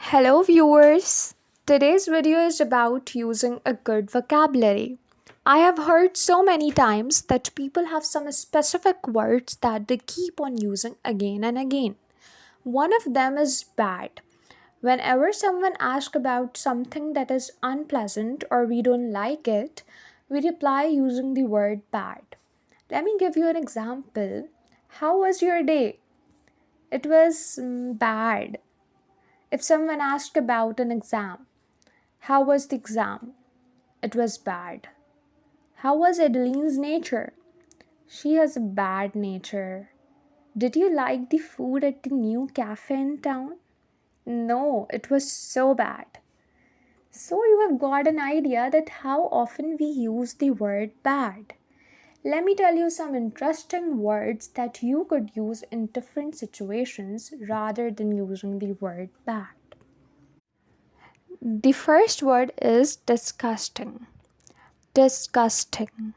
Hello, viewers. Today's video is about using a good vocabulary. I have heard so many times that people have some specific words that they keep on using again and again. One of them is bad. Whenever someone asks about something that is unpleasant or we don't like it, we reply using the word bad. Let me give you an example. How was your day? It was bad. If someone asked about an exam, how was the exam? It was bad. How was Adeline's nature? She has a bad nature. Did you like the food at the new cafe in town? No, it was so bad. So you have got an idea that how often we use the word bad. Let me tell you some interesting words that you could use in different situations rather than using the word bad. The first word is disgusting. Disgusting.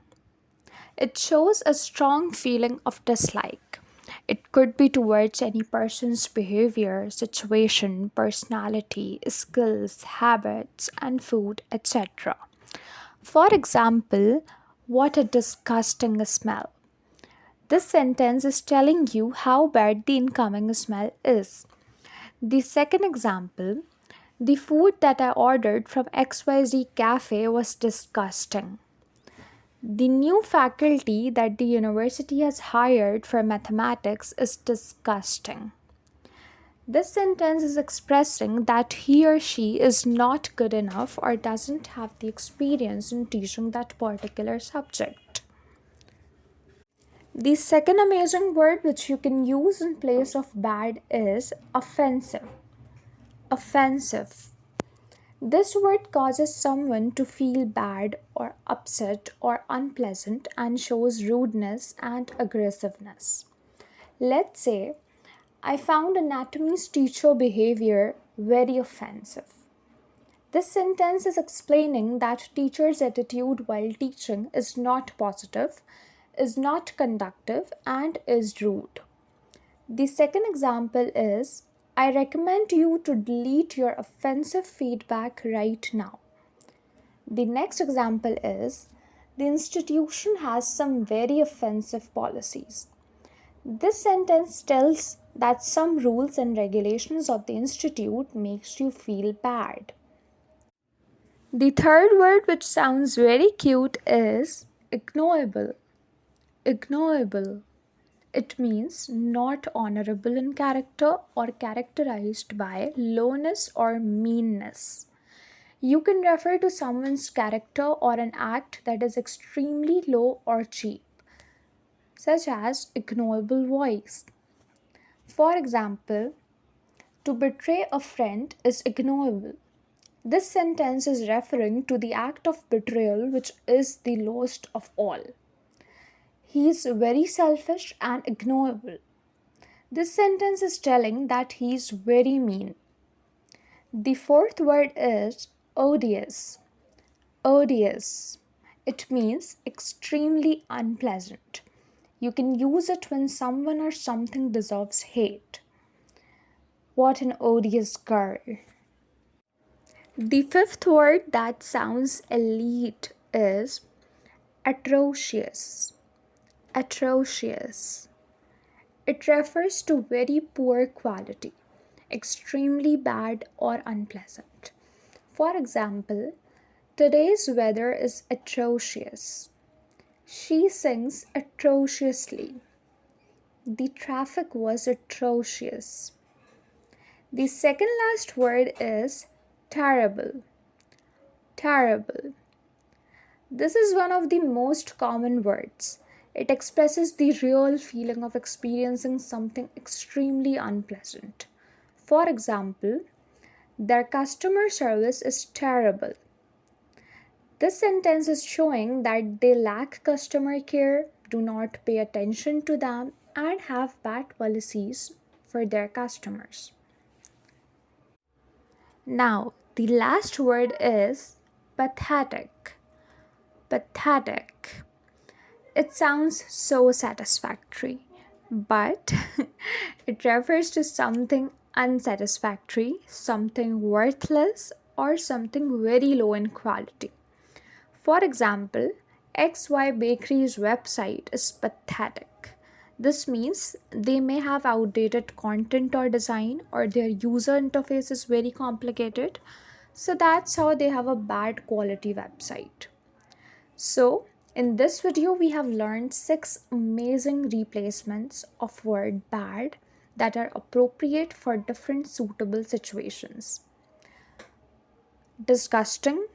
It shows a strong feeling of dislike. It could be towards any person's behavior, situation, personality, skills, habits, and food, etc. For example, what a disgusting smell. This sentence is telling you how bad the incoming smell is. The second example, the food that I ordered from XYZ cafe was disgusting. The new faculty that the university has hired for mathematics is disgusting. This sentence is expressing that he or she is not good enough or doesn't have the experience in teaching that particular subject. The second amazing word which you can use in place of bad is offensive. Offensive. This word causes someone to feel bad or upset or unpleasant and shows rudeness and aggressiveness. Let's say, I found anatomy's teacher behavior very offensive. This sentence is explaining that teacher's attitude while teaching is not positive, is not conductive, and is rude. The second example is I recommend you to delete your offensive feedback right now. The next example is the institution has some very offensive policies. This sentence tells that some rules and regulations of the institute makes you feel bad. The third word which sounds very cute is ignorable. Ignorable. It means not honorable in character or characterized by lowness or meanness. You can refer to someone's character or an act that is extremely low or cheap, such as ignorable voice. For example, to betray a friend is ignorable. This sentence is referring to the act of betrayal, which is the lowest of all. He is very selfish and ignorable. This sentence is telling that he is very mean. The fourth word is odious. Odious. It means extremely unpleasant. You can use it when someone or something deserves hate. What an odious girl. The fifth word that sounds elite is atrocious. Atrocious. It refers to very poor quality, extremely bad or unpleasant. For example, today's weather is atrocious. She sings atrociously. The traffic was atrocious. The second last word is terrible. Terrible. This is one of the most common words. It expresses the real feeling of experiencing something extremely unpleasant. For example, their customer service is terrible. This sentence is showing that they lack customer care, do not pay attention to them, and have bad policies for their customers. Now, the last word is pathetic. Pathetic. It sounds so satisfactory, but it refers to something unsatisfactory, something worthless, or something very low in quality. For example, XY Bakery's website is pathetic. This means they may have outdated content or design, or their user interface is very complicated. So that's how they have a bad quality website. So, in this video, we have learned 6 amazing replacements of word bad that are appropriate for different suitable situations: disgusting,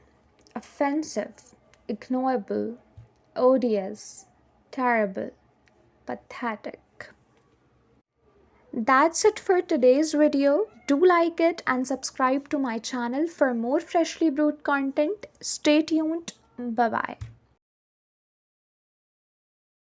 offensive, ignorable, odious, terrible, pathetic. That's it for today's video. Do like it and subscribe to my channel for more freshly brewed content. Stay tuned. Bye bye.